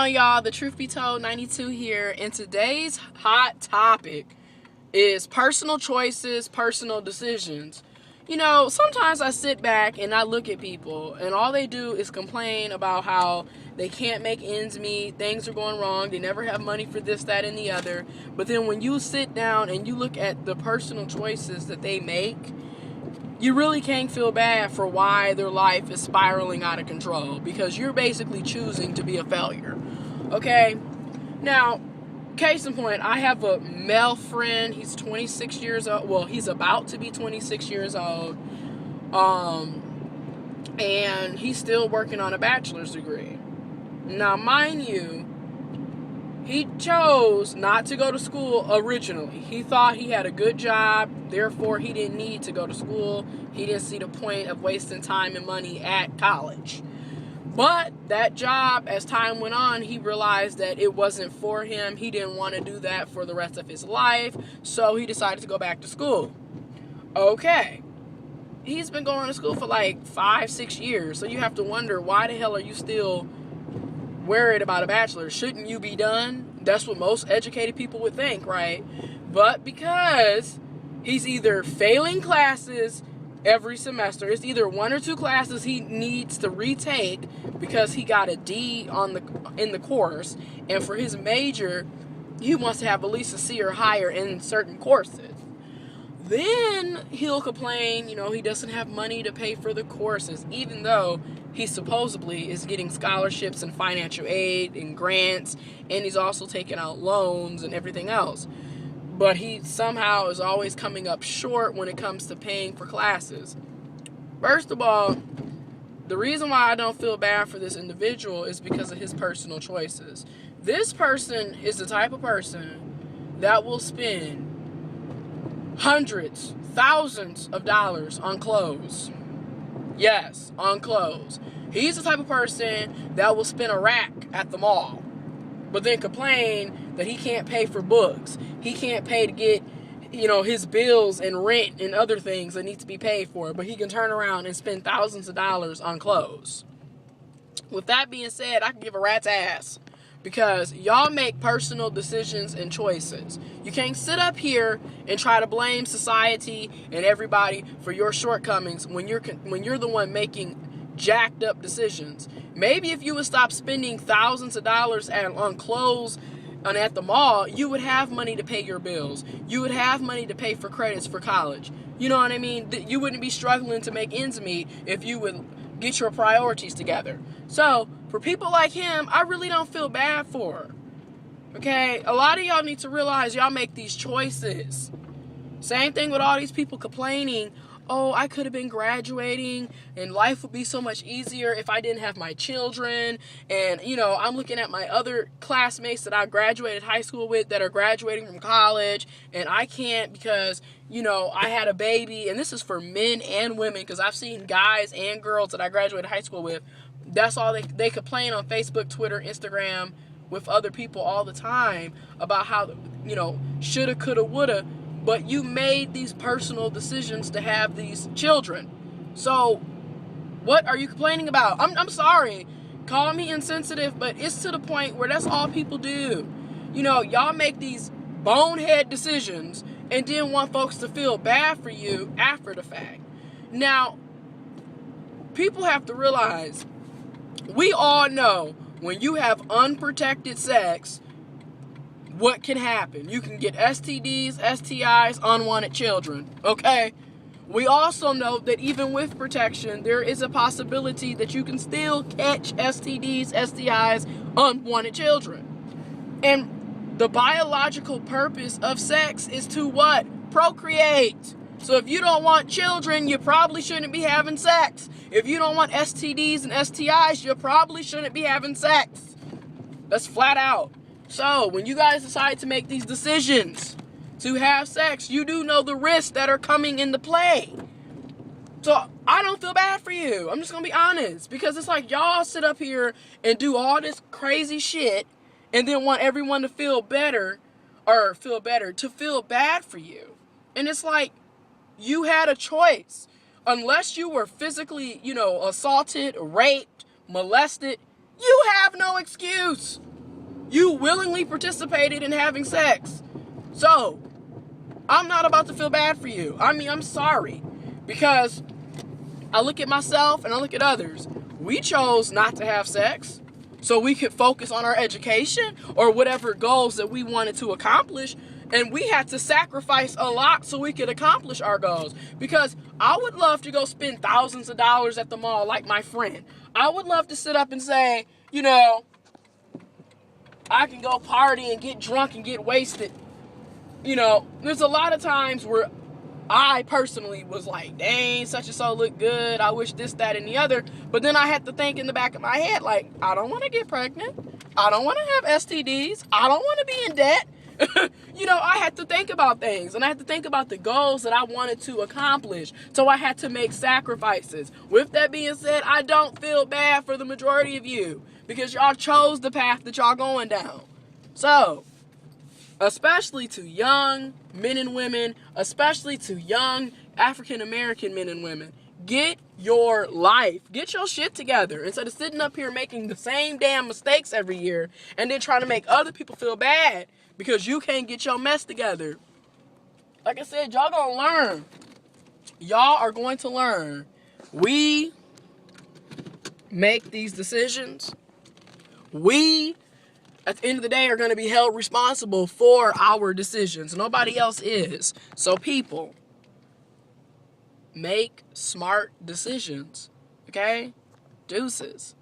on, y'all? The Truth Be Told 92 here, and today's hot topic is personal choices, personal decisions. You know, sometimes I sit back and I look at people and all they do is complain about how they can't make ends meet, things are going wrong, they never have money for this, that, and the other. But then when you sit down and you look at the personal choices that they make, you really can't feel bad for why their life is spiraling out of control, because you're basically choosing to be a failure. Okay? Now, case in point, I have a male friend. He's 26 years old. Well, he's about to be 26 years old. And he's still working on a bachelor's degree. Now, mind you, he chose not to go to school originally. He thought he had a good job, therefore he didn't need to go to school. He didn't see the point of wasting time and money at college. But that job, as time went on, he realized that it wasn't for him. He didn't want to do that for the rest of his life, so he decided to go back to school. Okay. He's been going to school for like 5-6 years, so you have to wonder, why the hell are you still worried about a bachelor? Shouldn't you be done? That's what most educated people would think, right? But because he's either failing classes every semester, it's either 1 or 2 classes he needs to retake because he got a D in the course, and for his major he wants to have at least a C or higher in certain courses. Then he'll complain, he doesn't have money to pay for the courses, even though he supposedly is getting scholarships and financial aid and grants, and he's also taking out loans and everything else. But he somehow is always coming up short when it comes to paying for classes. First of all, the reason why I don't feel bad for this individual is because of his personal choices. This person is the type of person that will spend hundreds, thousands of dollars on clothes. Yes, on clothes. He's the type of person that will spin a rack at the mall, but then complain that he can't pay for books. He can't pay to get, his bills and rent and other things that need to be paid for, but he can turn around and spend thousands of dollars on clothes. With that being said, I can give a rat's ass, because y'all make personal decisions and choices. You can't sit up here and try to blame society and everybody for your shortcomings when you're the one making jacked up decisions. Maybe if you would stop spending thousands of dollars on clothes and at the mall, you would have money to pay your bills. You would have money to pay for credits for college. You know what I mean? You wouldn't be struggling to make ends meet if you would get your priorities together. So, for people like him, I really don't feel bad for. Okay? A lot of y'all need to realize y'all make these choices. Same thing with all these people complaining, oh, I could have been graduating and life would be so much easier if I didn't have my children. And, I'm looking at my other classmates that I graduated high school with that are graduating from college, and I can't because, I had a baby. And this is for men and women, because I've seen guys and girls that I graduated high school with. That's all they complain on Facebook, Twitter, Instagram with other people all the time about how, shoulda, coulda, woulda. But you made these personal decisions to have these children. So what are you complaining about? I'm sorry. Call me insensitive, but it's to the point where that's all people do. Y'all make these bonehead decisions and then want folks to feel bad for you after the fact. Now, people have to realize, we all know when you have unprotected sex, what can happen. You can get STDs, STIs, unwanted children, okay? We also know that even with protection, there is a possibility that you can still catch STDs, STIs, unwanted children. And the biological purpose of sex is to what? Procreate. So if you don't want children, you probably shouldn't be having sex. If you don't want STDs and STIs, you probably shouldn't be having sex. That's flat out. So when you guys decide to make these decisions to have sex, you do know the risks that are coming into play. So I don't feel bad for you. I'm just going to be honest. Because it's like y'all sit up here and do all this crazy shit and then want everyone to feel better to feel bad for you. And it's like, you had a choice. Unless you were physically, assaulted, raped, molested, you have no excuse. You willingly participated in having sex. So, I'm not about to feel bad for you. I mean, I'm sorry. Because I look at myself and I look at others. We chose not to have sex so we could focus on our education or whatever goals that we wanted to accomplish. And we had to sacrifice a lot so we could accomplish our goals. Because I would love to go spend thousands of dollars at the mall like my friend. I would love to sit up and say, you know, I can go party and get drunk and get wasted. You know, there's a lot of times where I personally was like, dang, such and so look good. I wish this, that, and the other. But then I had to think in the back of my head, like, I don't want to get pregnant. I don't want to have STDs. I don't want to be in debt. You know, I had to think about things. And I had to think about the goals that I wanted to accomplish. So I had to make sacrifices. With that being said, I don't feel bad for the majority of you. Because y'all chose the path that y'all going down. So, especially to young men and women, especially to young African American men and women, get your life, get your shit together. Instead of sitting up here making the same damn mistakes every year and then trying to make other people feel bad because you can't get your mess together. Like I said, y'all gonna learn. Y'all are going to learn. We make these decisions. We, at the end of the day, are going to be held responsible for our decisions. Nobody else is. So people, make smart decisions. Okay? Deuces.